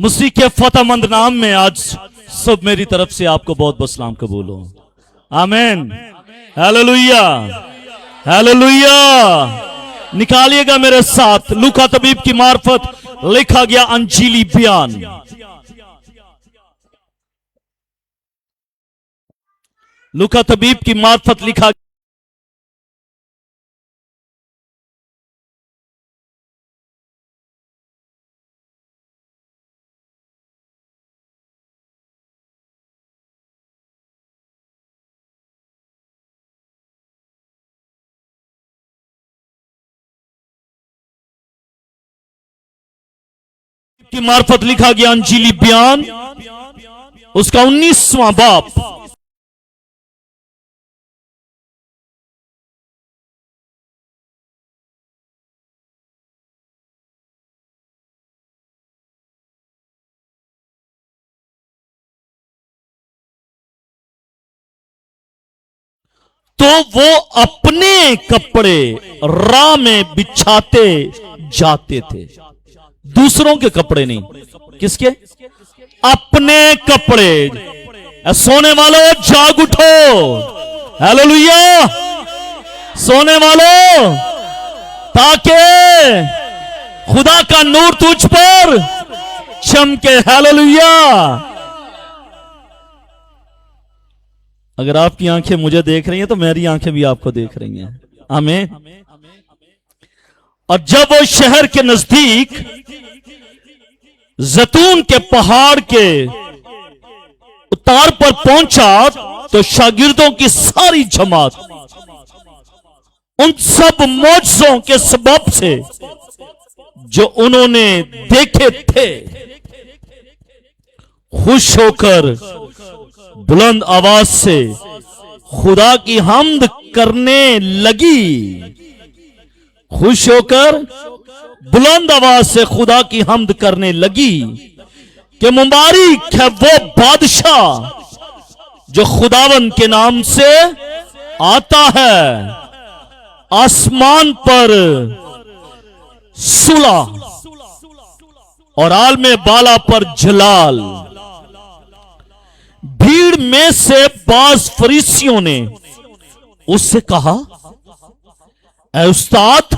मसीह के फतेहमंद नाम में आज सब मेरी तरफ से आपको बहुत बहुत सलाम कबूल हो। आमीन, हालेलुया, हालेलुया। निकालिएगा मेरे साथ लूका तबीब की मार्फत लिखा गया अंजीली बयान। लूका तबीब की मार्फत लिखा की मार्फत लिखा गया अंजीली बयान, उसका 19वां बाब। तो वो अपने कपड़े राह में बिछाते जाते थे, दूसरों के कपड़े नहीं। किसके? अपने कपड़े। सोने वालों जाग उठो, हालेलुया। सोने वालों, ताकि खुदा का नूर तुझ पर चमके, हालेलुया। अगर आपकी आंखें मुझे देख रही हैं तो मेरी आंखें भी आपको देख रही हैं। आमीन। और जब वो शहर के नजदीक जैतून के पहाड़ के उतार पर पहुंचा तो शागिर्दों की सारी जमात उन सब मौजों के सबब से जो उन्होंने देखे थे खुश होकर बुलंद आवाज से खुदा की हम्द करने लगी। खुश होकर बुलंद आवाज से खुदा की हम्द करने लगी कि मुबारक है वो बादशाह जो खुदावन के नाम से आता है। आसमान पर सुला और आलमे बाला पर जलाल। भीड़ में से बाज फरीसियों ने उससे कहा, ऐ उस्ताद,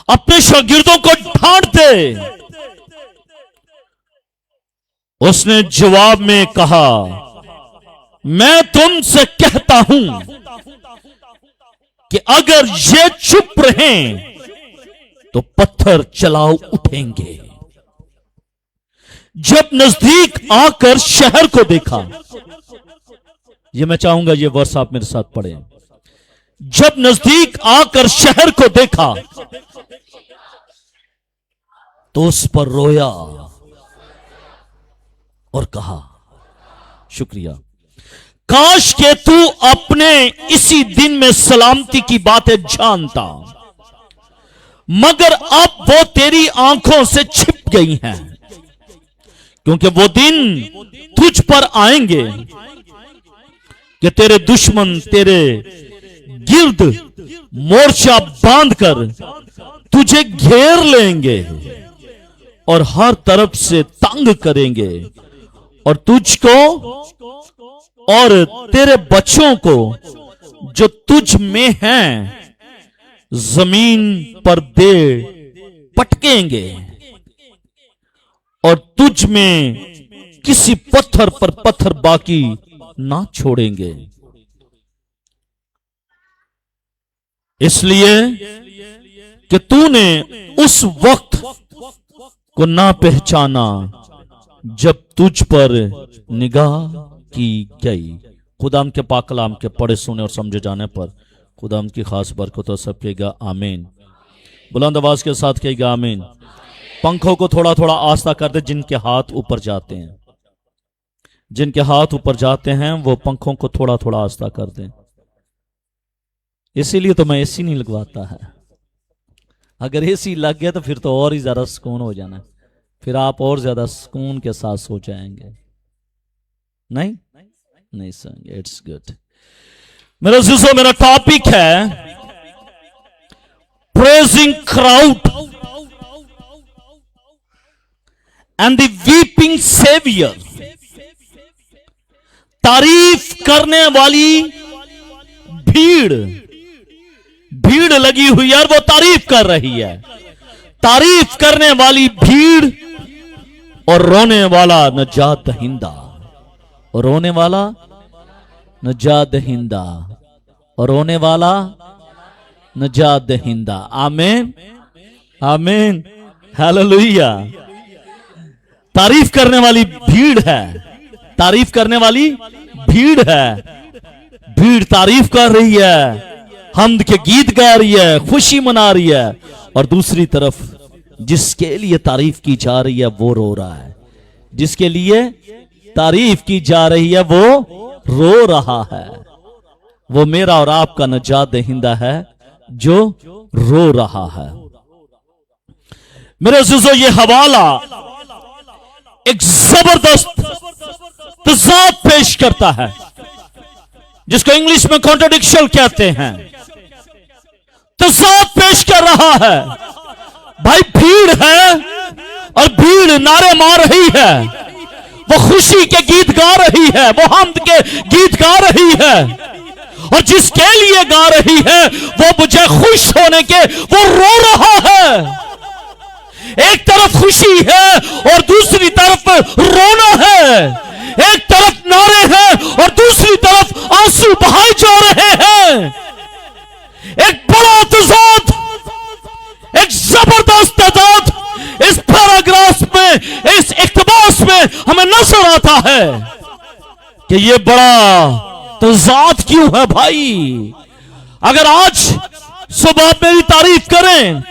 अपने शागिर्दों को डांट दे। उसने जवाब में कहा, मैं तुमसे कहता हूं कि अगर ये चुप रहें तो पत्थर चलाओ उठेंगे। जब नजदीक आकर शहर को देखा, ये मैं चाहूंगा ये वर्ष आप मेरे साथ पढ़ें। जब नजदीक आकर शहर को देखा तो उस पर रोया और कहा, शुक्रिया, काश के तू अपने इसी दिन में सलामती की बातें जानता, मगर अब वो तेरी आंखों से छिप गई हैं, क्योंकि वो दिन तुझ पर आएंगे कि तेरे दुश्मन तेरे गिर्द मोर्चा बांधकर तुझे घेर लेंगे और हर तरफ से तंग करेंगे और तुझको और तेरे बच्चों को जो तुझ में हैं जमीन पर दे पटकेंगे और तुझ में किसी पत्थर पर पत्थर बाकी ना छोड़ेंगे। इसलिए कि तूने उस वक्त को ना पहचाना जब तुझ पर निगाह की गई। खुदाम के पाक कलाम के पढ़े सुने और समझे जाने पर खुदाम की खास बरकत तो सब कहेगा आमीन। बुलंद आवाज के साथ कहेगा आमीन। पंखों को थोड़ा थोड़ा आस्था कर दे, जिनके हाथ ऊपर जाते हैं, जिनके हाथ ऊपर जाते हैं वो पंखों को थोड़ा थोड़ा आस्था कर दें। इसीलिए तो मैं एसी नहीं लगवाता है। अगर एसी लग गया तो फिर तो और ही ज्यादा सुकून हो जाना, फिर आप और ज्यादा सुकून के साथ सो जाएंगे। नहीं सोएंगे। It's good. मेरा अजीजों, मेरा टॉपिक है praising crowd and the weeping savior. तारीफ करने वाली भीड़, भीड़ लगी हुई है और वो तारीफ कर रही है। तारीफ करने वाली भीड़ और रोने वाला नजात दहिंदा, और रोने वाला नजात दहिंदा, और रोने वाला नजात दहिंदा। आमीन, आमीन, हालेलुया। तारीफ करने वाली भीड़ है, तारीफ करने वाली भीड़ है। भीड़ तारीफ कर रही है, हम्द के गीत गा रही है, खुशी मना रही है, और दूसरी तरफ जिसके लिए तारीफ की जा रही है वो रो रहा है। जिसके लिए तारीफ की जा रही है वो रो रहा है। वो मेरा और आपका नजात दहिंदा है जो रो रहा है। मेरे अज़ीज़ों, ये हवाला एक जबरदस्त तज़ाद पेश करता है जिसको इंग्लिश में कॉन्ट्रडिक्शन कहते हैं। तज़ाद पेश कर रहा है। भाई भीड़ है और भीड़ नारे मार रही है, वो खुशी के गीत गा रही है, वो हम्द के गीत गा रही है, और जिसके लिए गा रही है वो मुझे खुश होने के वो रो रहा है। एक तरफ खुशी है और दूसरी तरफ रोना है। एक तरफ नारे हैं और दूसरी तरफ आंसू बहाए जा रहे हैं। एक बड़ा तज़ाद, एक जबरदस्त तज़ाद इस पैराग्राफ में, इस इक्तबास में हमें नजर आता है कि ये बड़ा तज़ाद क्यों है भाई। अगर आज सुबह मेरी तारीफ करें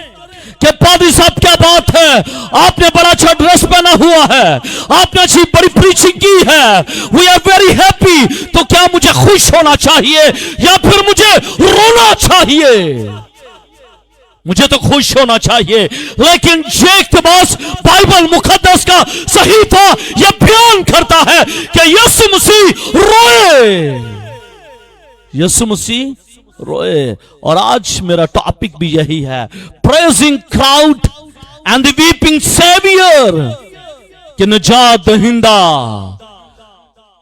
कि पादी साहब क्या बात है, आपने बड़ा अच्छा ड्रेस पहना हुआ है, आपने अच्छी बड़ी प्रीचिंग की है, वी आर वेरी हैप्पी, तो क्या मुझे खुश होना चाहिए या फिर मुझे रोना चाहिए? मुझे तो खुश होना चाहिए। लेकिन ये इक़्तिबास बाइबल मुक़द्दस का सहीफा यह बयान करता है कि यीशु मसीह रोए, यीशु मसीह रोए। और आज मेरा टॉपिक भी यही है, praising crowd and the weeping saviour, कि नजात दहिंदा,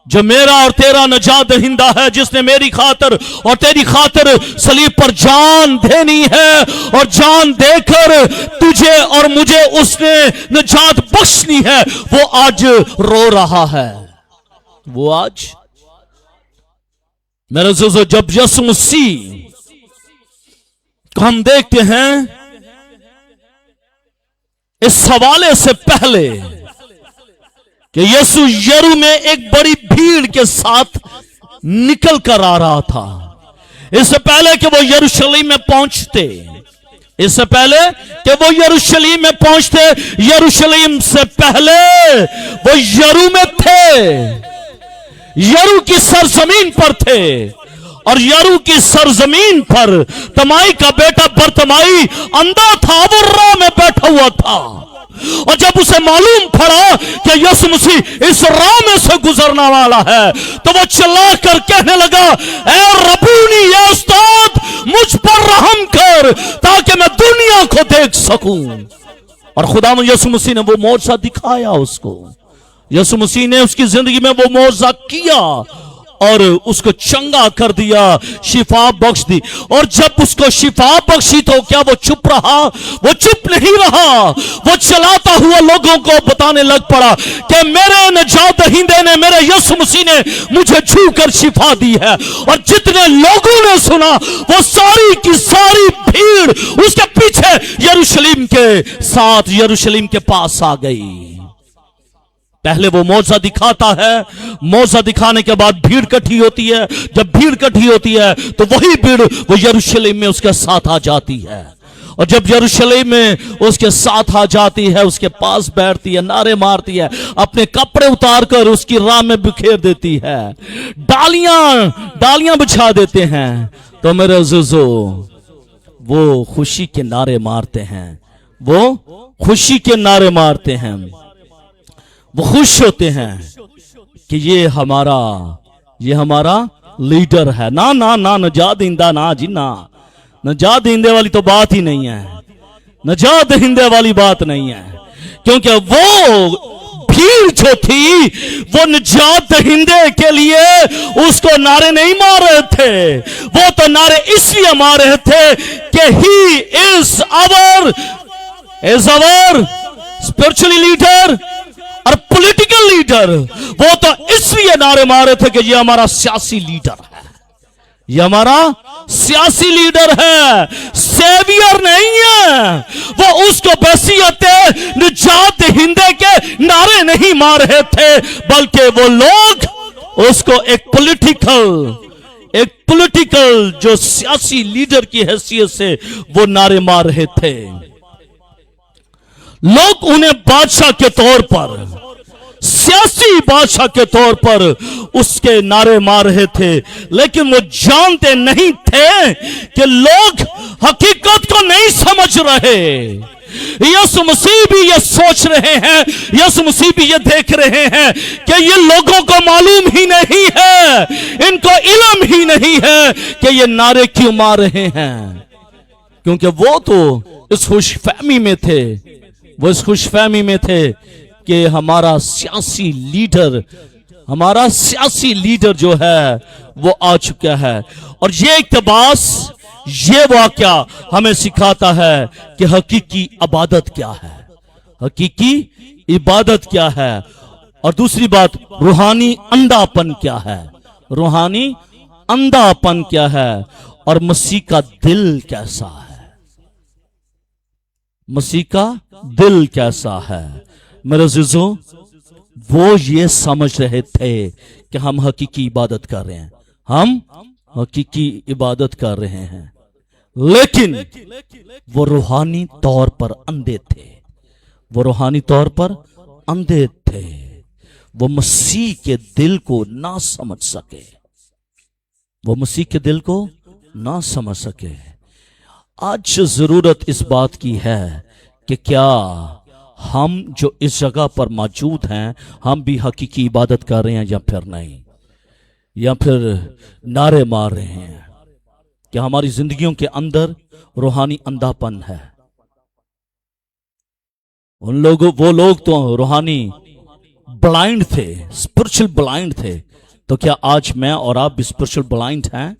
जो मेरा और तेरा नजात दहिंदा है, जिसने मेरी खातिर और तेरी खातिर सलीब पर जान देनी है, और जान देकर तुझे और मुझे उसने नजात बख्शनी है, वो आज रो रहा है। वो आज मेरे अज़ीज़ों, जब यीशु मसीह को हम देखते हैं, इस हवाले से पहले कि यीशु यरू में एक बड़ी भीड़ के साथ निकल कर आ रहा था, इससे पहले कि वो यरूशलेम में पहुंचते, इससे पहले कि वो यरूशलेम में पहुंचते, यरूशलेम से पहले वो यरू में थे, यरू की सरजमीन पर थे, और यरू की सरजमीन पर तमाई का बेटा बरतमाई अंधा था, वो राह में बैठा हुआ था। और जब उसे मालूम पड़ा कि यीशु मसीह इस राह में से गुजरने वाला है, तो वो चिल्ला कर कहने लगा, ऐ रबूनी, या उस्ताद, मुझ पर रहम कर ताकि मैं दुनिया को देख सकूं। और खुदावंद यीशु मसीह ने वो मौजज़ा दिखाया उसको। यीशु मसीह ने उसकी जिंदगी में वो मौजज़ा किया और उसको चंगा कर दिया, शिफा बख्श दी। और जब उसको शिफा बख्शी तो क्या वो चुप रहा? वो चुप नहीं रहा, वो चलाता हुआ लोगों को बताने लग पड़ा कि मेरे नजात दहिंदे ने, मेरे यीशु मसीह ने मुझे छू कर शिफा दी है। और जितने लोगों ने सुना वो सारी की सारी भीड़ उसके पीछे यरूशलेम के साथ, यरूशलेम के पास आ गई। पहले वो मौजज़ा दिखाता है, मौजज़ा दिखाने के बाद भीड़ इकट्ठी होती है। जब भीड़ इकट्ठी होती है तो वही भीड़ वो यरूशलेम में उसके साथ आ जाती है। और जब यरूशलेम में उसके साथ आ जाती है, उसके पास बैठती है, नारे मारती है, अपने कपड़े उतार कर उसकी राह में बिखेर देती है, डालियां बिछा देते हैं। तो मेरे अज़ीज़ों, वो खुशी के नारे मारते हैं, वो खुशी के नारे मारते हैं, वो खुश होते हैं कि ये हमारा लीडर है। ना ना ना, नजात दहिंदा ना जी ना, नजात दहिंदे वाली तो बात ही नहीं है, नजात दहिंदे वाली बात नहीं है, क्योंकि वो भीड़ जो थी वो निजात दहिंदे के लिए उसको नारे नहीं मार रहे थे, वो तो नारे इसलिए मार रहे थे कि he is our spiritual leader और पॉलिटिकल लीडर। वो तो इसलिए नारे मार रहे थे कि ये हमारा सियासी लीडर है, ये हमारा सियासी लीडर है, सेवियर नहीं है। वो उसको बसीयत निजात हिंदे के नारे नहीं मार रहे थे, बल्कि वो लोग उसको एक पॉलिटिकल जो सियासी लीडर की हैसियत से वो नारे मार रहे थे। लोग उन्हें बादशाह के तौर पर, सियासी बादशाह के तौर पर उसके नारे मार रहे थे, लेकिन वो जानते नहीं थे कि लोग हकीकत को नहीं समझ रहे। यीशु मसीह भी ये सोच रहे हैं, यीशु मसीह भी ये देख रहे हैं कि ये लोगों को मालूम ही नहीं है, इनको इल्म ही नहीं है कि ये नारे क्यों मार रहे हैं, क्योंकि वो तो इस खुशफहमी में थे, वो इस खुशफहमी में थे कि हमारा सियासी लीडर जो है वो आ चुका है। और ये इक़्तिबास, ये वाक़या हमें सिखाता है कि हकीकी इबादत क्या है, हकीकी इबादत क्या है। और दूसरी बात, रूहानी अंधापन क्या है, रूहानी अंधापन क्या है, और मसीह का दिल कैसा है, मसीह का दिल कैसा है। मेरे अज़ीज़ों, वो ये समझ रहे थे कि हम हकीकी इबादत कर रहे हैं, हम हकीकी इबादत कर रहे हैं, लेकिन वो रूहानी तौर पर अंधे थे, वो रूहानी तौर पर अंधे थे। वो मसीह के दिल को ना समझ सके, वो मसीह के दिल को ना समझ सके। आज जरूरत इस बात की है कि क्या हम जो इस जगह पर मौजूद हैं, हम भी हकीकी इबादत कर रहे हैं या फिर नहीं, या फिर नारे मार रहे हैं। क्या हमारी जिंदगियों के अंदर रूहानी अंधापन है? वो लोग तो रूहानी ब्लाइंड थे, स्पिरिचुअल ब्लाइंड थे। तो क्या आज मैं और आप भी स्पिरिचुअल ब्लाइंड हैं?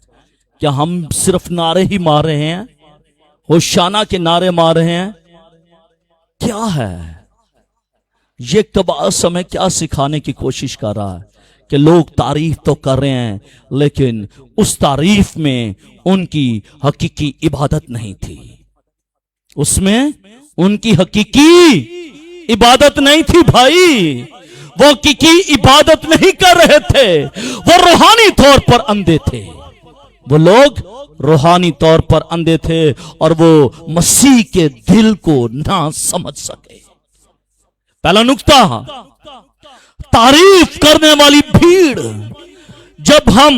क्या हम सिर्फ नारे ही मार रहे हैं, होशाना के नारे मार रहे हैं? क्या है ये इक़्तिबास हमें क्या सिखाने की कोशिश कर रहा है कि लोग तारीफ तो कर रहे हैं, लेकिन उस तारीफ में उनकी हकीकी इबादत नहीं थी, उसमें उनकी हकीकी इबादत नहीं थी। भाई, वो हकीकी इबादत नहीं कर रहे थे, वो रूहानी तौर पर अंधे थे, वो लोग रूहानी तौर पर अंधे थे और वो मसीह के दिल को ना समझ सके। पहला नुक्ता, तारीफ करने वाली भीड़। जब हम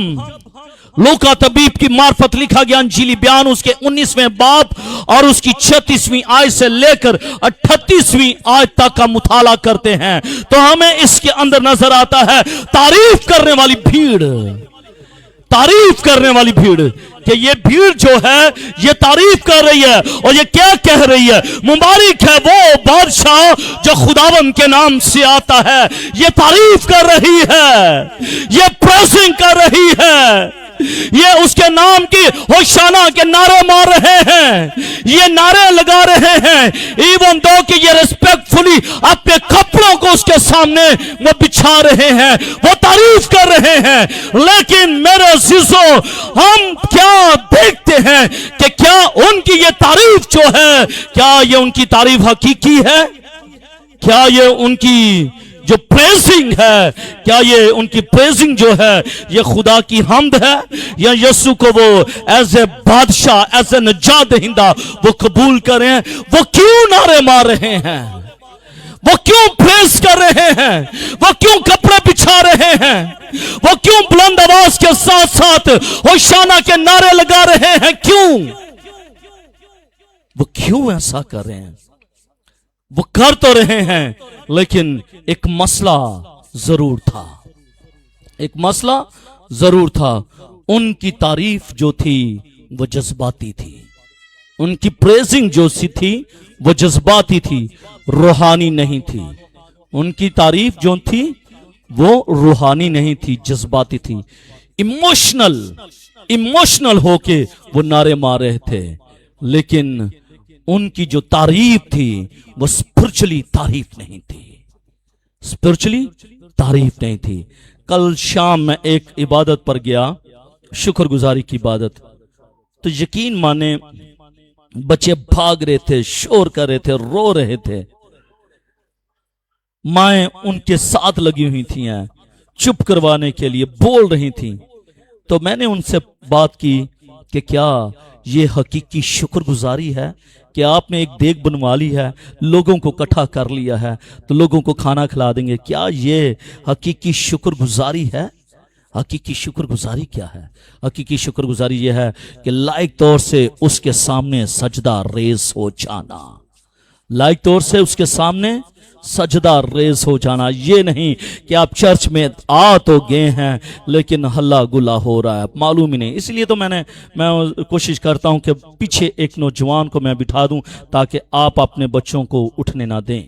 लूका तबीब की मार्फत लिखा गया अंजीली बयान उसके 19वें बाब और उसकी 36वीं आयत से लेकर 38वीं आयत तक का मुताला करते हैं, तो हमें इसके अंदर नजर आता है तारीफ करने वाली भीड़, तारीफ करने वाली भीड़। कि ये भीड़ जो है ये तारीफ कर रही है, और ये क्या कह रही है? मुबारक है वो बादशाह जो खुदावंद के नाम से आता है। ये तारीफ कर रही है, ये प्रेसिंग कर रही है, ये उसके नाम की होशाना के नारे मार रहे हैं, ये नारे लगा रहे हैं, इवन दो कि ये रिस्पेक्टफुली अपने कपड़ों को उसके सामने वो बिछा रहे हैं, वो तारीफ कर रहे हैं। लेकिन मेरे अज़ीज़ों, हम क्या देखते हैं कि क्या उनकी ये तारीफ जो है, क्या ये उनकी तारीफ हकीकी है? क्या ये उनकी जो प्रेजिंग है, क्या ये उनकी प्रेजिंग जो है ये खुदा की हम्द है, या यीशु को वो एज ए बादशाह, एज ए निजात दहिंदा वो कबूल करें? वो क्यों नारे मार रहे हैं, वो क्यों प्रेस कर रहे हैं, वो क्यों कपड़े बिछा रहे हैं, वो क्यों बुलंद आवाज के साथ साथ होशाना के नारे लगा रहे हैं? क्यों, वो क्यों ऐसा कर रहे हैं? वो कर तो रहे हैं, लेकिन एक मसला जरूर था, एक मसला जरूर था। उनकी तारीफ जो थी वो जज्बाती थी, उनकी प्रेजिंग जो सी थी वो जज्बाती थी, रूहानी नहीं थी, उनकी तारीफ जो थी वो रूहानी नहीं थी, जज्बाती थी। इमोशनल होके वो नारे मार रहे थे, लेकिन उनकी जो तारीफ थी वो स्पिरिचुअली तारीफ नहीं थी, स्पिरिचुअली तारीफ नहीं थी। कल शाम मैं एक इबादत पर गया, शुक्रगुजारी की इबादत, तो यकीन माने बच्चे भाग रहे थे, शोर कर रहे थे, रो रहे थे, माएं उनके साथ लगी हुई थी, चुप करवाने के लिए बोल रही थी। तो मैंने उनसे बात की कि क्या ये हकीकी शुक्रगुजारी है कि आपने एक देग बनवा ली है, लोगों को इकट्ठा कर लिया है तो लोगों को खाना खिला देंगे, क्या ये हकीकी शुक्रगुजारी है? हकीकी शुक्रगुजारी क्या है? हकीकी शुक्रगुजारी ये है कि लायक तौर से उसके सामने सजदा रेज हो जाना, लायक तौर से उसके सामने सजदा रेज हो जाना। ये नहीं कि आप चर्च में आ तो गए हैं लेकिन हल्ला गुल्ला हो रहा है, मालूम ही नहीं। इसलिए तो मैं कोशिश करता हूं कि पीछे एक नौजवान को मैं बिठा दूं ताकि आप अपने बच्चों को उठने ना दें।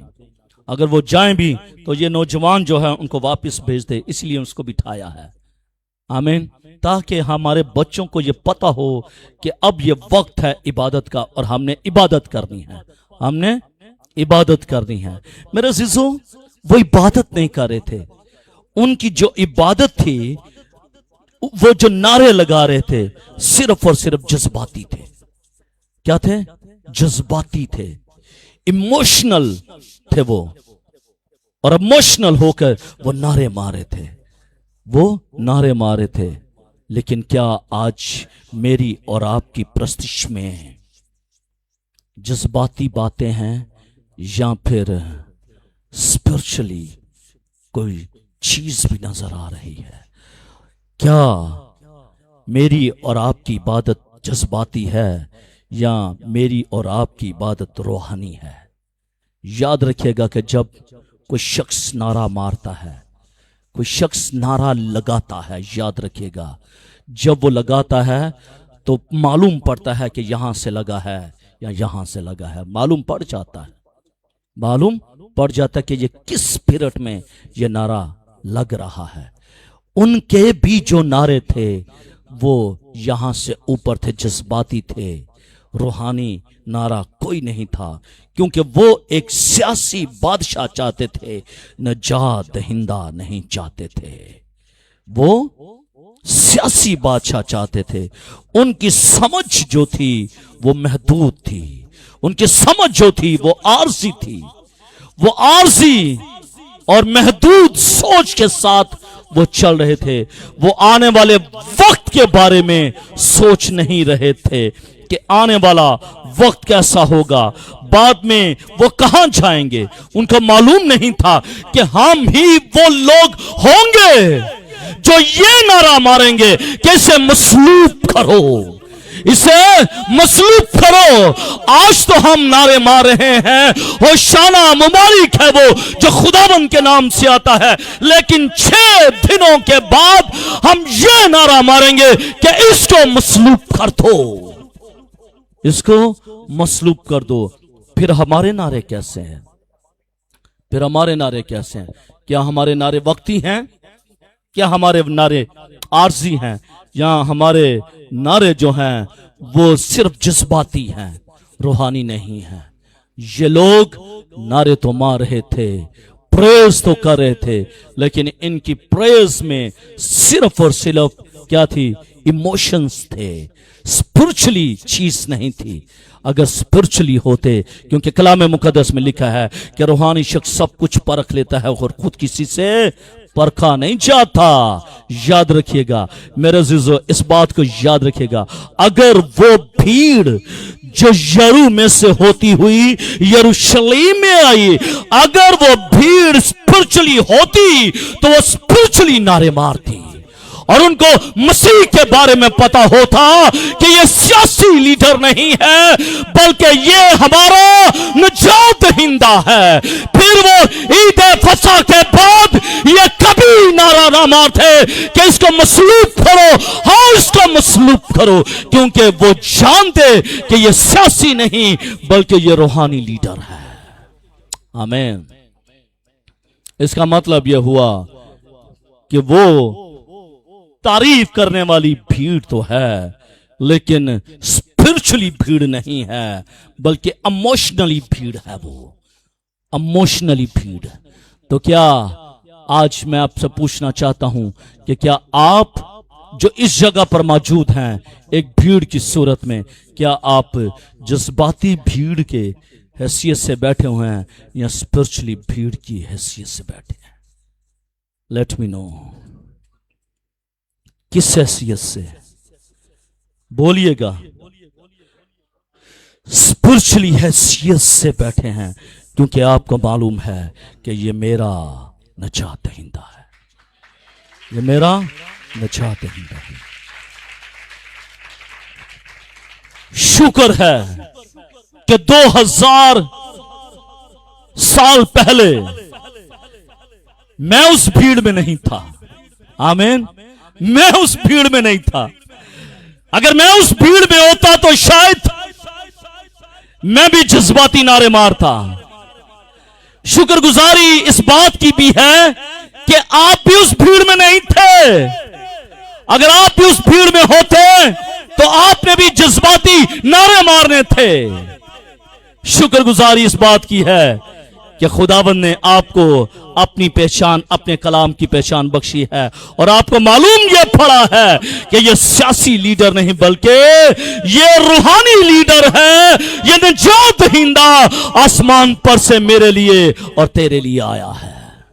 अगर वो जाएं भी तो ये नौजवान जो है उनको वापस भेज दे, इसलिए उसको बिठाया है। आमीन। ताकि हमारे बच्चों को ये पता हो कि अब ये वक्त है इबादत का और हमने इबादत करनी है, हमने इबादत करनी है। मेरे अजीजों, वो इबादत नहीं कर रहे थे, उनकी जो इबादत थी, वो जो नारे लगा रहे थे, सिर्फ और सिर्फ जज्बाती थे। क्या थे? जज्बाती थे, इमोशनल थे वो, और इमोशनल होकर वो नारे मारे थे, वो नारे मारे थे। लेकिन क्या आज मेरी और आपकी प्रस्तिश में जज्बाती बातें हैं या फिर स्पिरिचुअली कोई चीज भी नजर आ रही है? क्या मेरी और आपकी इबादत जज्बाती है या मेरी और आपकी इबादत रूहानी है? याद रखिएगा कि जब कोई शख्स नारा मारता है, कोई शख्स नारा लगाता है, याद रखिएगा जब वो लगाता है तो मालूम पड़ता है कि यहां से लगा है या यहां से लगा है, मालूम पड़ जाता है, मालूम पड़ जाता है कि ये किस स्पिरिट में ये नारा लग रहा है। उनके भी जो नारे थे वो यहां से ऊपर थे, जज्बाती थे, रूहानी नारा कोई नहीं था, क्योंकि वो एक सियासी बादशाह चाहते थे, नजात दहिंदा नहीं चाहते थे। वो सियासी बादशाह चाहते थे। उनकी समझ जो थी वो महदूद थी, उनकी समझ जो थी वो आरजी थी, वो आरजी और महदूद सोच के साथ वो चल रहे थे। वो आने वाले वक्त के बारे में सोच नहीं रहे थे कि आने वाला वक्त कैसा होगा, बाद में वो कहां जाएंगे। उनको मालूम नहीं था कि हम ही वो लोग होंगे जो ये नारा मारेंगे कि इसे मसलूब करो, इसे मसलूब करो। आज तो हम नारे मार रहे हैं, होशाना मुबारक है वो जो खुदावंद के नाम से आता है, लेकिन 6 दिनों के बाद हम ये नारा मारेंगे कि इसको मसलूब कर दो, इसको मसलूब कर दो। फिर हमारे नारे कैसे हैं? फिर हमारे नारे कैसे हैं? क्या हमारे नारे वक्ती हैं? क्या हमारे नारे आरजी हैं? या हमारे नारे जो हैं वो सिर्फ जज्बाती हैं, रूहानी नहीं हैं? ये लोग नारे तो मार रहे थे, प्रेज तो कर रहे थे, लेकिन इनकी प्रेज में सिर्फ और सिर्फ क्या थी? इमोशंस थे, स्पिरिचुअली चीज नहीं थी। अगर स्पिरिचुअली होते, क्योंकि कलाम मुकद्दस में लिखा है कि रूहानी शख्स सब कुछ परख लेता है और खुद किसी से परखा नहीं जाता। याद रखिएगा मेरे अजीजों, इस बात को याद रखिएगा। अगर वो भीड़ जो यरू में से होती हुई यरूशलेम में आई, अगर वो भीड़ स्पिरिचुअली होती तो वो स्पिरिचुअली नारे मारती और उनको मसीह के बारे में पता होता कि ये सियासी लीडर नहीं है बल्कि ये हमारा निजात दहिंदा है। फिर वो ईद फसा के बाद ये कभी नारा ना मारते कि इसको मसलूब करो, हाँ इसको मसलूब करो, क्योंकि वो जानते कि ये सियासी नहीं बल्कि ये रूहानी लीडर है। आमीन। इसका मतलब यह हुआ कि वो तारीफ करने वाली भीड़ तो है, लेकिन स्पिरिचुअली भीड़ नहीं है, बल्कि इमोशनली भीड़ है। वो इमोशनली भीड़। तो क्या आज मैं आपसे पूछना चाहता हूं कि क्या आप जो इस जगह पर मौजूद हैं एक भीड़ की सूरत में, क्या आप जज्बाती भीड़ के हैसियत से बैठे हुए हैं या स्पिरिचुअली भीड़ की हैसियत से बैठे हैं? लेट मी नो, किस हैसियत से? बोलिएगा। स्पिरिचुअली हैसियत से बैठे हैं, क्योंकि आपको मालूम है कि ये मेरा नजात दहिंदा है, ये मेरा नजात दहिंदा है। शुक्र है कि 2000 साल पहले मैं उस भीड़ में नहीं था। आमीन। मैं उस भीड़ में नहीं था। अगर मैं उस भीड़ में होता तो शायद मैं भी जज्बाती नारे मारता। शुक्रगुजारी इस बात की भी है कि आप भी उस भीड़ में नहीं थे। अगर आप भी उस भीड़ में होते तो आपने भी जज्बाती नारे मारने थे। शुक्रगुजारी इस बात की है कि खुदावंद ने आपको अपनी पहचान, अपने कलाम की पहचान बख्शी है, और आपको मालूम ये पड़ा है कि ये सियासी लीडर नहीं बल्कि ये रूहानी लीडर है, ये निजात दहिंदा आसमान पर से मेरे लिए और तेरे लिए आया है।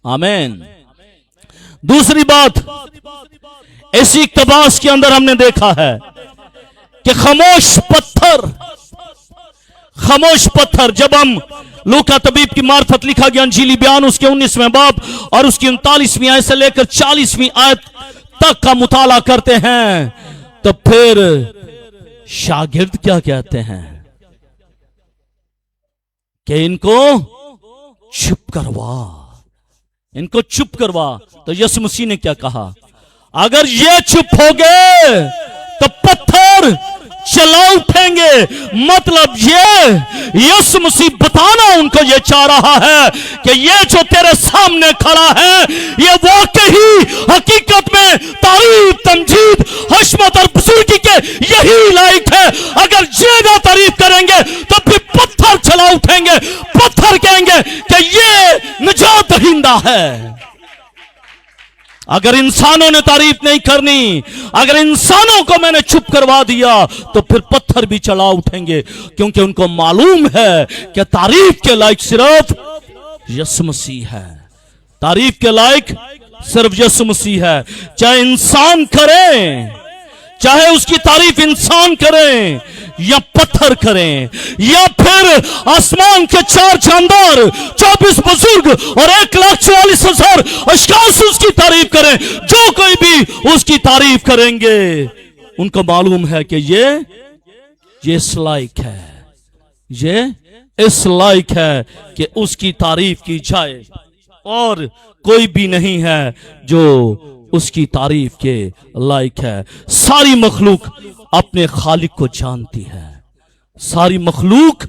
आमीन। दूसरी बात, ऐसी इक्तबास के अंदर हमने देखा है कि खामोश पत्थर, जब हम लूका तबीब की मार्फत लिखा गया अंजीली बयान उसके 19वें बाब और उसकी 39वीं आयत से लेकर 40वीं आयत तक का मुताला करते हैं, तो फिर शागिर्द क्या कहते हैं कि इनको चुप करवा। तो यीशु मसीह ने क्या कहा? अगर ये चुप हो गए तो पत्थर चला उठेंगे। मतलब ये यीशु मसीह बताना उनको ये चाह रहा है कि ये जो तेरे सामने खड़ा है ये वाकई हकीकत में तारीफ, तमजीद, हशमत और बुजुर्गी के यही लायक है। अगर ज्यादा तारीफ करेंगे तो फिर पत्थर चला उठेंगे, पत्थर कहेंगे कि ये निजात दहिंदा है। अगर इंसानों ने तारीफ नहीं करनी, अगर इंसानों को मैंने चुप करवा दिया तो फिर पत्थर भी चला उठेंगे, क्योंकि उनको मालूम है कि तारीफ के लायक सिर्फ यीशु मसीह है। तारीफ के लायक सिर्फ यीशु मसीह है। चाहे इंसान करें, चाहे उसकी तारीफ इंसान करें या पत्थर करें, या फिर आसमान के 4 जानदार, 24 बुजुर्ग और 1,44,000 अशखास उसकी तारीफ करें, जो कोई भी उसकी तारीफ करेंगे उनको मालूम है कि ये इस लायक है, ये इस लायक है कि उसकी तारीफ की जाए, और कोई भी नहीं है जो उसकी तारीफ के लायक है। सारी मखलूक अपने खालिक को जानती है, सारी मखलूक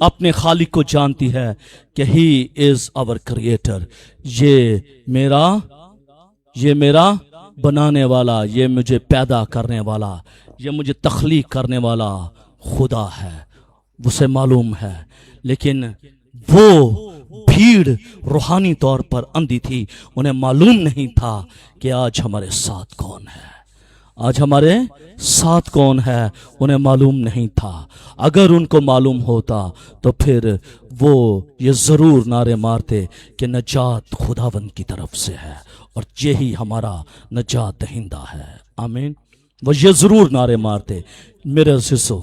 अपने खालिक को जानती है कि ही इज आवर क्रिएटर। ये मेरा बनाने वाला, ये मुझे पैदा करने वाला, ये मुझे तख्लीक करने वाला खुदा है, उसे मालूम है। लेकिन वो भीड़ रूहानी तौर पर अंधी थी, उन्हें मालूम नहीं था कि आज हमारे साथ कौन है, आज हमारे साथ कौन है, उन्हें मालूम नहीं था। अगर उनको मालूम होता तो फिर वो ये जरूर नारे मारते कि नजात खुदावंद की तरफ से है और यही हमारा नजात दहिंदा है। आमीन। वो ये जरूर नारे मारते। मेरे अज़ीज़ों,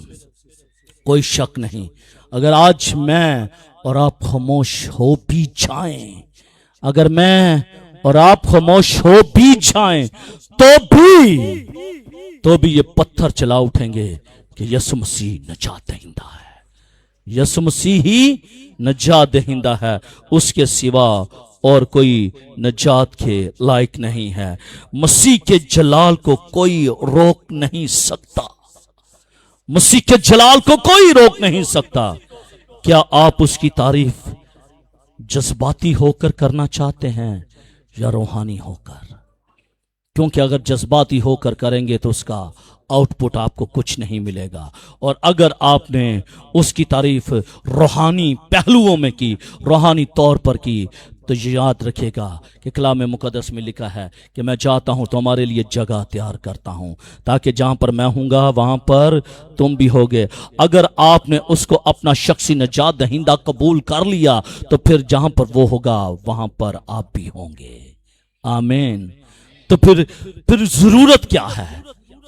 कोई शक नहीं, अगर आज मैं और आप खामोश हो भी जाएं, अगर मैं और आप खामोश हो भी जाएं तो भी ये पत्थर चला उठेंगे कि यीशु मसीह नजात दहिंदा है, यीशु मसीह ही नजात दहिंदा है, उसके सिवा और कोई नजात के लायक नहीं है। मसीह के जलाल को कोई रोक नहीं सकता, मसीह के जलाल को कोई रोक नहीं सकता। क्या आप उसकी तारीफ جذباتی ہو کر کرنا چاہتے ہیں یا روحانی ہو کر؟ کیونکہ اگر جذباتی ہو کر کریں گے تو اس کا آؤٹ پٹ آپ کو کچھ نہیں ملے گا، اور اگر آپ نے اس کی تعریف روحانی پہلوؤں میں کی، روحانی طور پر کی، تو یاد رکھے گا کہ کلام مقدس میں لکھا ہے کہ میں جاتا ہوں تو ہمارے لیے جگہ تیار کرتا ہوں، تاکہ جہاں پر میں ہوں گا وہاں پر تم بھی ہوگے۔ اگر آپ نے اس کو اپنا شخصی نجات دہندہ قبول کر لیا تو پھر جہاں پر وہ ہوگا وہاں پر آپ بھی ہوں گے۔ آمین۔ تو پھر ضرورت کیا ہے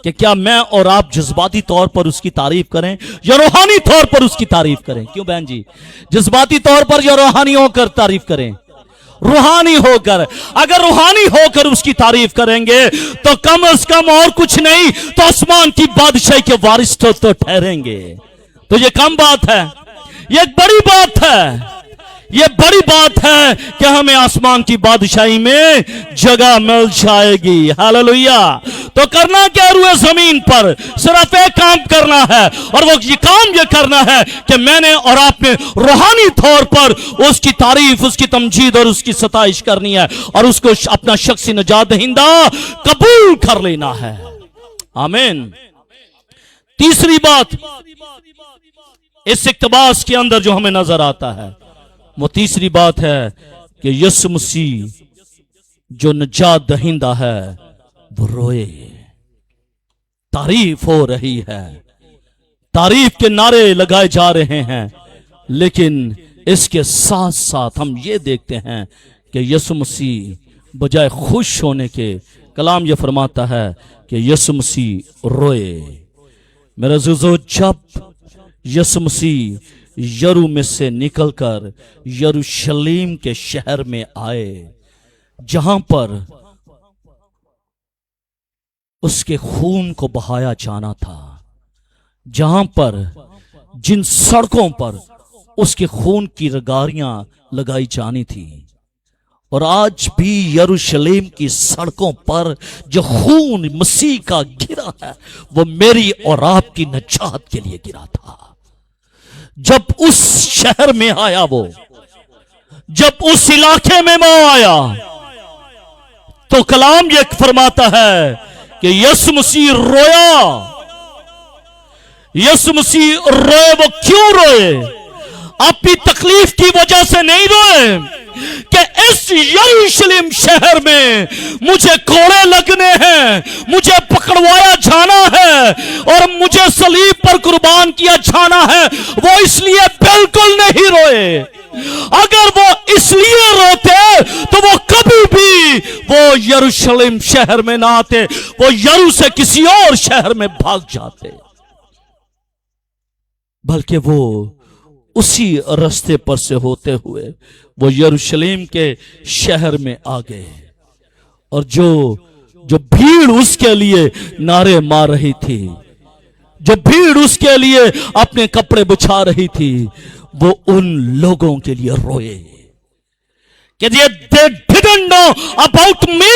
کہ کیا میں اور آپ جذباتی طور پر اس کی تعریف کریں یا روحانی طور پر اس کی تعریف کریں؟ کیوں بہن جی؟ جذباتی طور پر یا روحانی ہو کر تعریف کریں؟ روحانی ہو کر۔ اگر روحانی ہو کر اس کی تعریف کریں گے تو کم از کم اور کچھ نہیں تو آسمان کی بادشاہی کے وارث تو ٹھہریں گے۔ تو یہ کم بات ہے، یہ ایک بڑی بات ہے، یہ بڑی بات ہے کہ ہمیں آسمان کی بادشاہی میں جگہ مل جائے گی۔ ہاللویا۔ تو کرنا کیا روئے زمین پر؟ صرف ایک کام کرنا ہے، اور وہ یہ کام یہ کرنا ہے کہ میں نے اور آپ نے روحانی طور پر اس کی تعریف، اس کی تمجید اور اس کی ستائش کرنی ہے، اور اس کو اپنا شخصی نجات دہندہ قبول کر لینا ہے۔ آمین۔ تیسری بات اس اقتباس کے اندر جو ہمیں نظر آتا ہے، وہ تیسری بات ہے کہ یسوع مسیح جو نجات دہندہ ہے وہ روئے۔ تعریف ہو رہی ہے، تعریف کے نعرے لگائے جا رہے ہیں، لیکن اس کے ساتھ ساتھ ہم یہ دیکھتے ہیں کہ یسوع مسیح بجائے خوش ہونے کے، کلام یہ فرماتا ہے کہ یسوع مسیح روئے۔ میرے عزیزو، جب یسوع مسیح یرو میں سے نکل کر یروشلیم کے شہر میں آئے، جہاں پر اس کے خون کو بہایا جانا تھا، جہاں پر جن سڑکوں پر اس کے خون کی رگاریاں لگائی جانی تھی، اور آج بھی یروشلیم کی سڑکوں پر جو خون مسیح کا گرا ہے وہ میری اور آپ کی نجات کے لیے گرا تھا۔ جب اس شہر میں آیا، وہ جب اس علاقے میں وہ آیا، تو کلام یہ فرماتا ہے کہ یسوع مسیح رویا۔ یسوع مسیح روئے۔ وہ کیوں روئے؟ اپنی تکلیف کی وجہ سے نہیں روئے کہ اس یروشلم شہر میں مجھے کوڑے لگنے ہیں، مجھے پکڑوایا جانا ہے، اور مجھے صلیب پر قربان کیا جانا ہے۔ وہ اس لیے بالکل نہیں روئے۔ اگر وہ اس لیے روتے تو وہ کبھی بھی وہ یروشلم شہر میں نہ آتے، وہ یرو سے کسی اور شہر میں بھاگ جاتے، بلکہ وہ اسی رستے پر سے ہوتے ہوئے وہ یروشلم کے شہر میں آ گئے، اور جو بھیڑ اس کے لیے نعرے مار رہی تھی، جو بھیڑ اس کے لیے اپنے کپڑے بچھا رہی تھی، وہ ان لوگوں کے لیے روئے کہ they didn't know about me،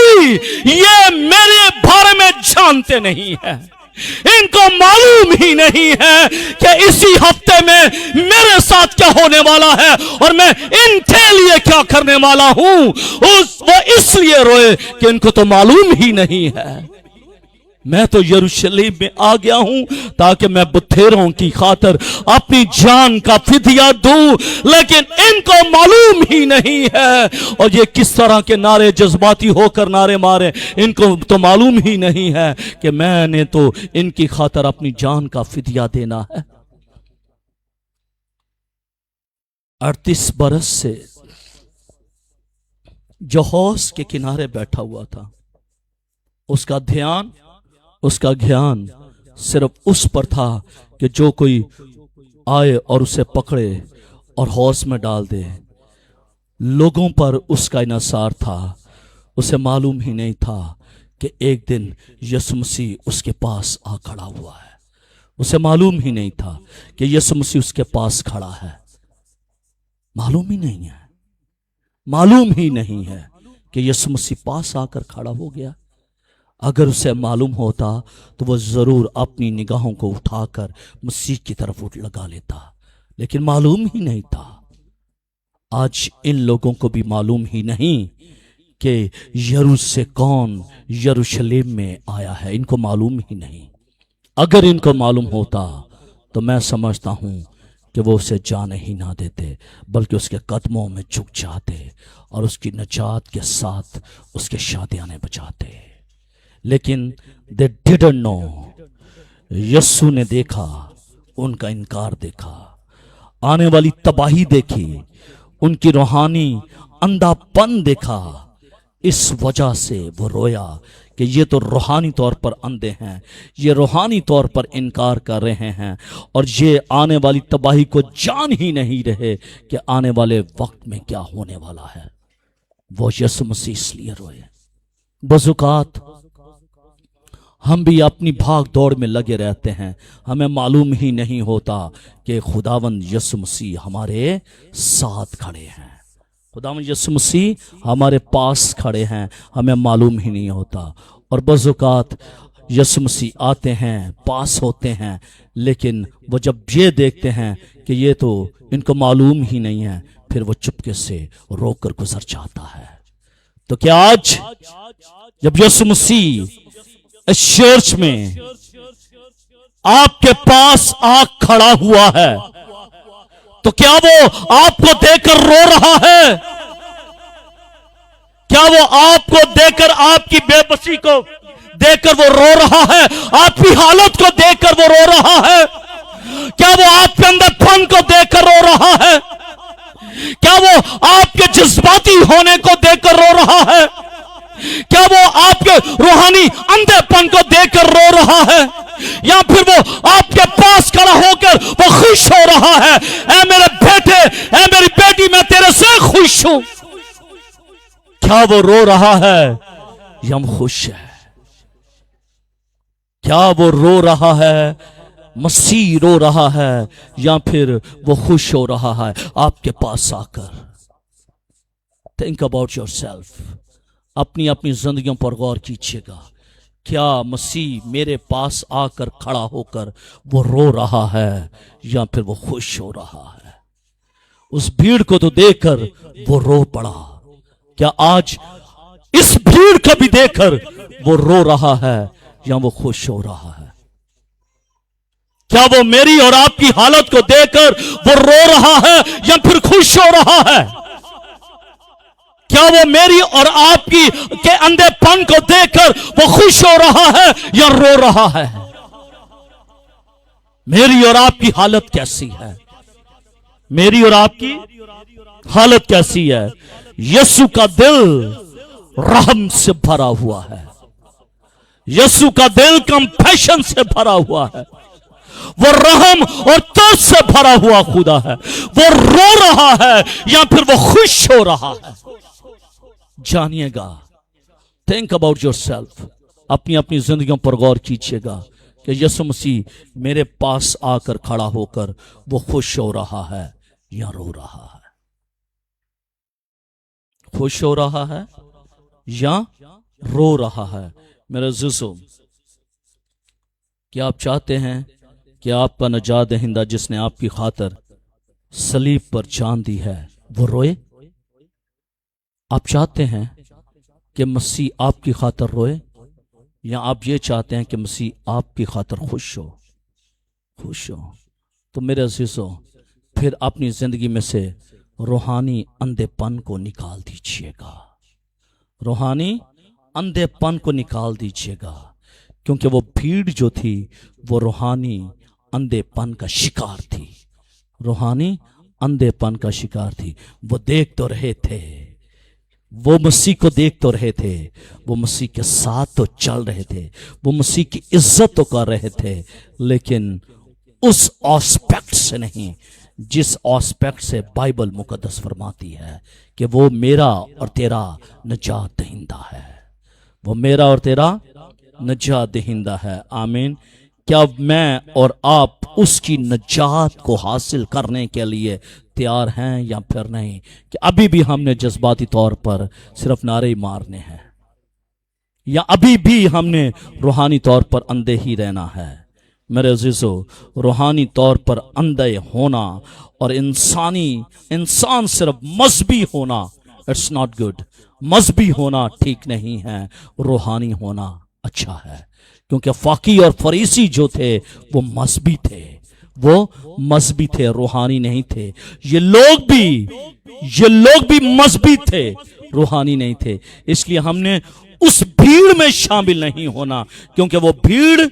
یہ میرے بارے میں جانتے نہیں ہیں، ان کو معلوم ہی نہیں ہے کہ اسی ہفتے میں میرے ساتھ کیا ہونے والا ہے اور میں ان کے لیے کیا کرنے والا ہوں۔ وہ اس لیے روئے کہ ان کو تو معلوم ہی نہیں ہے۔ میں تو یروشلم میں آ گیا ہوں تاکہ میں بتھیروں کی خاطر اپنی جان کا فدیہ دوں، لیکن ان کو معلوم ہی نہیں ہے، اور یہ کس طرح کے نعرے جذباتی ہو کر نعرے مارے، ان کو تو معلوم ہی نہیں ہے کہ میں نے تو ان کی خاطر اپنی جان کا فدیہ دینا ہے۔ 38 برس سے جو حوض کے کنارے بیٹھا ہوا تھا، اس کا دھیان صرف اس پر تھا کہ جو کوئی آئے اور اسے پکڑے اور حوض میں ڈال دے۔ لوگوں پر اس کا انحصار تھا، اسے معلوم ہی نہیں تھا کہ ایک دن یسوع مسیح اس کے پاس آ کھڑا ہوا ہے۔ اسے معلوم ہی نہیں تھا کہ یسوع مسیح اس کے پاس کھڑا ہے۔ معلوم ہی نہیں ہے کہ یسوع مسیح پاس آ کر کھڑا ہو گیا۔ اگر اسے معلوم ہوتا تو وہ ضرور اپنی نگاہوں کو اٹھا کر مسیح کی طرف لگا لیتا، لیکن معلوم ہی نہیں تھا۔ آج ان لوگوں کو بھی معلوم ہی نہیں کہ یروشلم میں آیا ہے، ان کو معلوم ہی نہیں۔ اگر ان کو معلوم ہوتا تو میں سمجھتا ہوں کہ وہ اسے جانے ہی نہ دیتے، بلکہ اس کے قدموں میں جھک جاتے اور اس کی نجات کے ساتھ اس کے شادیانے بجاتے۔ لیکن they didn't know۔ یسوع نے دیکھا، ان کا انکار دیکھا، آنے والی تباہی دیکھی، ان کی روحانی اندھا پن دیکھا۔ اس وجہ سے وہ رویا کہ یہ تو روحانی طور پر اندھے ہیں، یہ روحانی طور پر انکار کر رہے ہیں، اور یہ آنے والی تباہی کو جان ہی نہیں رہے کہ آنے والے وقت میں کیا ہونے والا ہے۔ وہ یسوع مسیح اس لیے روئے۔ بعض اوقات ہم بھی اپنی بھاگ دوڑ میں لگے رہتے ہیں، ہمیں معلوم ہی نہیں ہوتا کہ خداوند یسوع مسیح ہمارے ساتھ کھڑے ہیں، خداوند یسوع مسیح ہمارے پاس کھڑے ہیں، ہمیں معلوم ہی نہیں ہوتا۔ اور بعض اوقات یسوع مسیح آتے ہیں، پاس ہوتے ہیں، لیکن وہ جب یہ دیکھتے ہیں کہ یہ تو ان کو معلوم ہی نہیں ہے، پھر وہ چپکے سے رو کر گزر جاتا ہے۔ تو کیا آج جب یسوع مسیح اس چرچ میں آپ کے پاس آ کھڑا ہوا ہے تو کیا وہ آپ کو دیکھ کر رو رہا ہے؟ کیا وہ آپ کو دیکھ کر آپ کی بے بسی کو دیکھ کر وہ رو رہا ہے؟ آپ کی حالت کو دیکھ کر وہ رو رہا ہے؟ کیا وہ آپ کے اندر پن کو دیکھ کر رو رہا ہے؟ کیا وہ آپ کے جذباتی ہونے کو دیکھ کر رو رہا ہے؟ کیا وہ آپ کے روحانی اندھے پن کو دیکھ کر رو رہا ہے؟ یا پھر وہ آپ کے پاس کھڑا ہو کر وہ خوش ہو رہا ہے؟ اے میرے بیٹے، اے میری بیٹی، میں تیرے سے خوش ہوں۔ کیا وہ رو رہا ہے یا ہم خوش ہیں؟ کیا وہ رو رہا ہے، مسیح رو رہا ہے، یا پھر وہ خوش ہو رہا ہے آپ کے پاس آ کر؟ Think about yourself۔ اپنی اپنی زندگیوں پر غور کیجئے گا۔ کیا مسیح میرے پاس آ کر کھڑا ہو کر وہ رو رہا ہے یا پھر وہ خوش ہو رہا ہے؟ اس بھیڑ کو تو دیکھ کر وہ رو پڑا۔ کیا آج اس بھیڑ کو بھی دیکھ کر وہ رو رہا ہے یا وہ خوش ہو رہا ہے؟ کیا وہ میری اور آپ کی حالت کو دیکھ کر وہ رو رہا ہے یا پھر خوش ہو رہا ہے؟ کیا وہ میری اور آپ کی کے اندھے پن کو دیکھ کر وہ خوش ہو رہا ہے یا رو رہا ہے؟ میری اور آپ کی حالت کیسی ہے؟ میری اور آپ کی حالت کیسی ہے؟ یسوع کا دل رحم سے بھرا ہوا ہے، یسوع کا دل کمپیشن سے بھرا ہوا ہے، وہ رحم اور ترس سے بھرا ہوا خدا ہے۔ وہ رو رہا ہے یا پھر وہ خوش ہو رہا ہے؟ جانیے گا۔ Think about yourself۔ اپنی اپنی زندگیوں پر غور کیجئے گا کہ یسوع مسیح میرے پاس آ کر کھڑا ہو کر وہ خوش ہو رہا ہے یا رو رہا ہے؟ خوش ہو رہا ہے یا رو رہا ہے؟ میرے عزیزو، کیا آپ چاہتے ہیں کہ آپ کا نجات دہندہ جس نے آپ کی خاطر صلیب پر جان دی ہے وہ روئے؟ آپ چاہتے ہیں کہ مسیح آپ کی خاطر روئے، یا آپ یہ چاہتے ہیں کہ مسیح آپ کی خاطر خوش ہو؟ خوش ہو۔ تو میرے عزیزو، پھر اپنی زندگی میں سے روحانی اندھے پن کو نکال دیجئے گا، روحانی اندھے پن کو نکال دیجئے گا، کیونکہ وہ بھیڑ جو تھی وہ روحانی اندھے پن کا شکار تھی، روحانی اندھے پن کا شکار تھی۔ وہ دیکھ تو رہے تھے، وہ مسیح کو دیکھ تو رہے تھے، وہ مسیح کے ساتھ تو چل رہے تھے، وہ مسیح کی عزت تو کر رہے تھے، لیکن اس آسپیکٹ سے نہیں جس آسپیکٹ سے بائبل مقدس فرماتی ہے کہ وہ میرا اور تیرا نجات دہندہ ہے، وہ میرا اور تیرا نجات دہندہ ہے۔ آمین۔ کیا میں اور آپ اس کی نجات کو حاصل کرنے کے لیے تیار ہیں یا پھر نہیں؟ کہ ابھی بھی ہم نے جذباتی طور پر صرف نعرے مارنے ہیں، یا ابھی بھی ہم نے روحانی طور پر اندھے ہی رہنا ہے؟ میرے عزیزو روحانی طور پر اندھے ہونا اور انسان صرف مذہبی ہونا اٹس ناٹ گڈ. مذہبی ہونا ٹھیک نہیں ہے، روحانی ہونا اچھا ہے. کیونکہ فقی اور فریسی جو تھے وہ مذہبی تھے، روحانی نہیں تھے. یہ لوگ بھی مذہبی تھے، روحانی نہیں تھے. اس لیے ہم نے اس بھیڑ میں شامل نہیں ہونا، کیونکہ وہ بھیڑ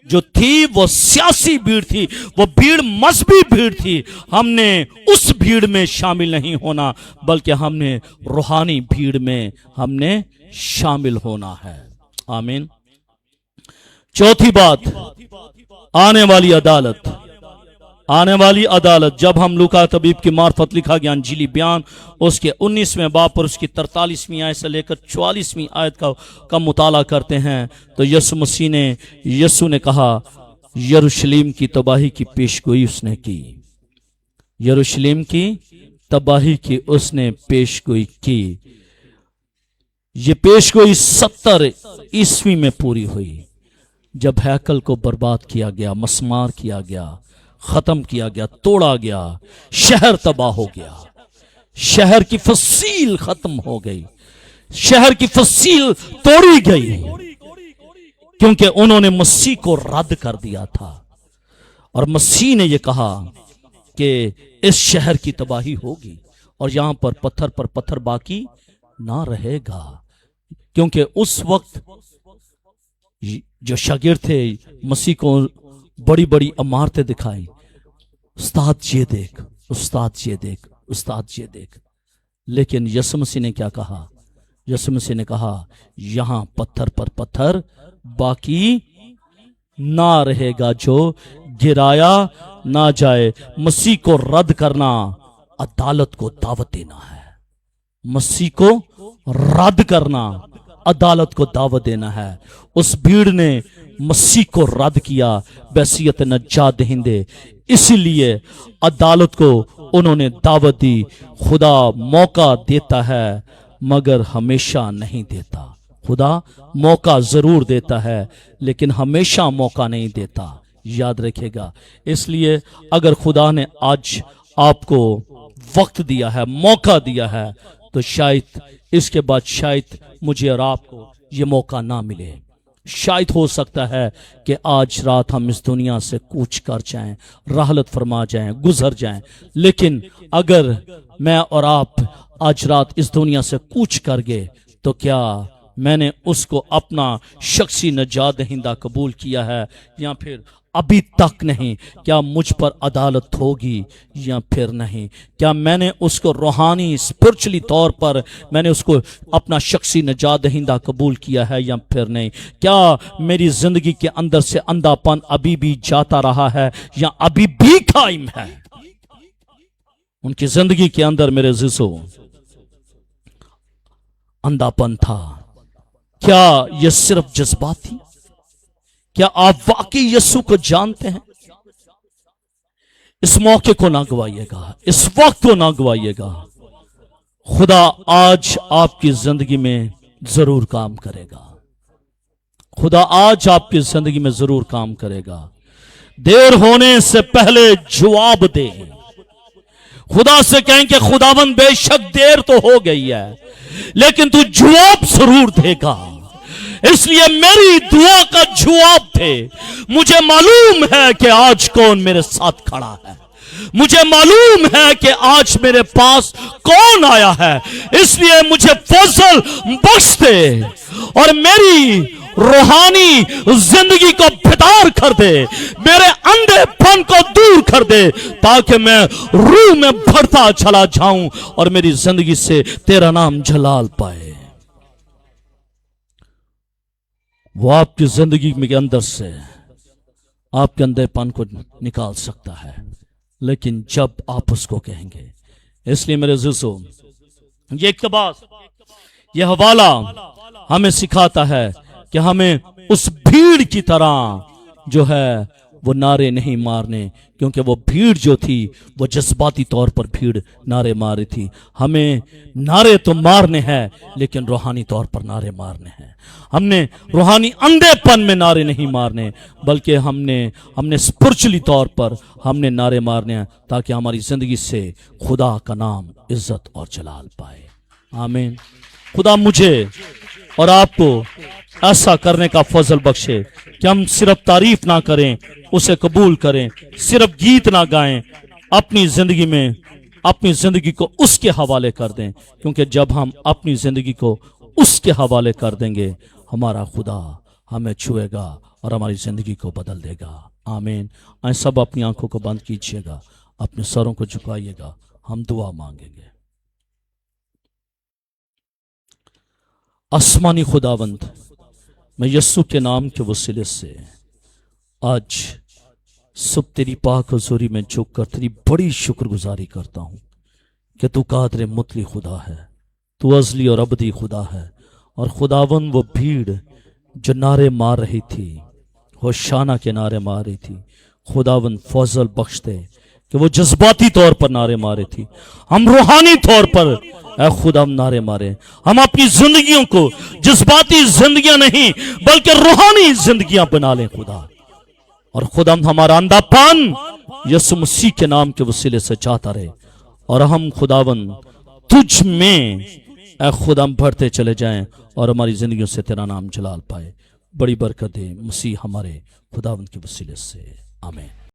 جو تھی وہ سیاسی بھیڑ تھی، وہ بھیڑ مذہبی بھیڑ تھی. ہم نے اس بھیڑ میں شامل نہیں ہونا، بلکہ ہم نے روحانی بھیڑ میں ہم نے شامل ہونا ہے. آمین. چوتھی بات، آنے والی عدالت. جب ہم لوکا طبیب کی معرفت لکھا گیا انجیلی بیان اس کے 19ویں باب پر اس کی 43ویں آیت سے لے کر 44ویں آیت کا مطالعہ کرتے ہیں تو یسوع نے کہا یروشلم کی تباہی کی پیشگوئی اس نے کی. یروشلم کی تباہی کی اس نے پیشگوئی کی. یہ پیشگوئی 70 عیسوی میں پوری ہوئی، جب ہیکل کو برباد کیا گیا، مسمار کیا گیا، ختم کیا گیا، توڑا گیا، شہر تباہ ہو گیا، شہر کی فصیل ختم ہو گئی، شہر کی فصیل توڑی گئی، کیونکہ انہوں نے مسیح کو رد کر دیا تھا. اور مسیح نے یہ کہا کہ اس شہر کی تباہی ہوگی اور یہاں پر پتھر باقی نہ رہے گا. کیونکہ اس وقت جو شاگرد تھے مسیح کو بڑی بڑی عمارتیں دکھائی، استاد یہ دیکھ، استاد یہ دیکھ، استاد یہ دیکھ. لیکن یسوع مسیح نے کیا کہا؟ یسوع مسیح نے کہا یہاں پتھر پر پتھر باقی نہ رہے گا جو گرایا نہ جائے. مسیح کو رد کرنا عدالت کو دعوت دینا ہے. مسیح کو رد کرنا عدالت کو دعوت دینا ہے. اس بھیڑ نے مسیح کو رد کیا بحیثیت نجات دہندے، اسی لیے عدالت کو انہوں نے دعوت دی. خدا موقع دیتا ہے مگر ہمیشہ نہیں دیتا. خدا موقع ضرور دیتا ہے لیکن ہمیشہ موقع نہیں دیتا، یاد رکھے گا. اس لیے اگر خدا نے آج آپ کو وقت دیا ہے، موقع دیا ہے، تو شاید اس کے بعد شاید مجھے اور آپ کو یہ موقع نہ ملے. شاید ہو سکتا ہے کہ آج رات ہم اس دنیا سے کوچ کر جائیں، رحلت فرما جائیں، گزر جائیں. لیکن اگر میں اور آپ آج رات اس دنیا سے کوچ کر گئے تو کیا میں نے اس کو اپنا شخصی نجات دہندہ قبول کیا ہے یا پھر ابھی تک نہیں؟ کیا مجھ پر عدالت ہوگی یا پھر نہیں؟ کیا میں نے اس کو روحانی اسپرچلی طور پر میں نے اس کو اپنا شخصی نجات دہندہ قبول کیا ہے یا پھر نہیں؟ کیا میری زندگی کے اندر سے اندھا پن ابھی بھی جاتا رہا ہے یا ابھی بھی قائم ہے؟ ان کی زندگی کے اندر میرے عزیزو اندھا پن تھا. کیا یہ صرف جذبات تھی؟ کیا آپ واقعی یسوع کو جانتے ہیں؟ اس موقع کو نہ گوائیے گا، اس وقت کو نہ گوائیے گا. خدا آج آپ کی زندگی میں ضرور کام کرے گا. خدا آج آپ کی زندگی میں ضرور کام کرے گا. دیر ہونے سے پہلے جواب دے. خدا سے کہیں کہ خداوند بے شک دیر تو ہو گئی ہے لیکن تو جواب ضرور دے گا. اس لیے میری دعا کا جواب دے. مجھے معلوم ہے کہ آج کون میرے ساتھ کھڑا ہے، مجھے معلوم ہے کہ آج میرے پاس کون آیا ہے. اس لیے مجھے فضل بخش دے اور میری روحانی زندگی کو بیدار کر دے، میرے اندھے پن کو دور کر دے تاکہ میں روح میں بڑھتا چلا جاؤں اور میری زندگی سے تیرا نام جلال پائے. وہ آپ کی زندگی کے اندر سے آپ کے اندھے پن کو نکال سکتا ہے لیکن جب آپ اس کو کہیں گے. اس لیے میرے عزیزو یہ اقتباس، یہ حوالہ ہمیں سکھاتا ہے کہ ہمیں اس بھیڑ کی طرح جو ہے وہ نعرے نہیں مارنے، کیونکہ وہ بھیڑ جو تھی وہ جذباتی طور پر بھیڑ نعرے مار رہی تھی۔ ہمیں نعرے تو مارنے ہیں لیکن روحانی طور پر نعرے مارنے ہیں۔ ہم نے روحانی اندھے پن میں نعرے نہیں مارنے، بلکہ ہم نے اسپرچلی طور پر ہم نے نعرے مارنے ہیں تاکہ ہماری زندگی سے خدا کا نام عزت اور جلال پائے۔ آمین۔ خدا مجھے اور آپ کو ایسا کرنے کا فضل بخشے کہ ہم صرف تعریف نہ کریں، اسے قبول کریں، صرف گیت نہ گائیں، اپنی زندگی میں اپنی زندگی کو اس کے حوالے کر دیں، کیونکہ جب ہم اپنی زندگی کو اس کے حوالے کر دیں گے ہمارا خدا ہمیں چھوئے گا اور ہماری زندگی کو بدل دے گا۔ آمین۔ آئیں سب اپنی آنکھوں کو بند کیجئے گا، اپنے سروں کو جھکائیے گا، ہم دعا مانگیں گے۔ آسمانی خداوند، میں یسوع کے نام کے وسیلے سے آج صبح تیری پاک حضوری میں جھک کر تیری بڑی شکر گزاری کرتا ہوں کہ تو قادر مطلق خدا ہے، تو ازلی اور ابدی خدا ہے۔ اور خداوند وہ بھیڑ جو نعرے مار رہی تھی، ہوشانہ کے نعرے مار رہی تھی، خداوند فضل بخش دے کہ وہ جذباتی طور پر نعرے مارے تھی، ہم روحانی طور پر اے خدا ہم نعرے مارے، ہم اپنی زندگیوں کو جذباتی زندگیاں نہیں بلکہ روحانی زندگیاں بنا لیں خدا۔ اور خدا ہمارا اندھا پن یسوع مسیح کے نام کے وسیلے سے چاہتا رہے، اور ہم خداوند تجھ میں اے خدا ہم بڑھتے چلے جائیں اور ہماری زندگیوں سے تیرا نام جلال پائے۔ بڑی برکت دے مسیح ہمارے خداوند کے وسیلے سے، آمین۔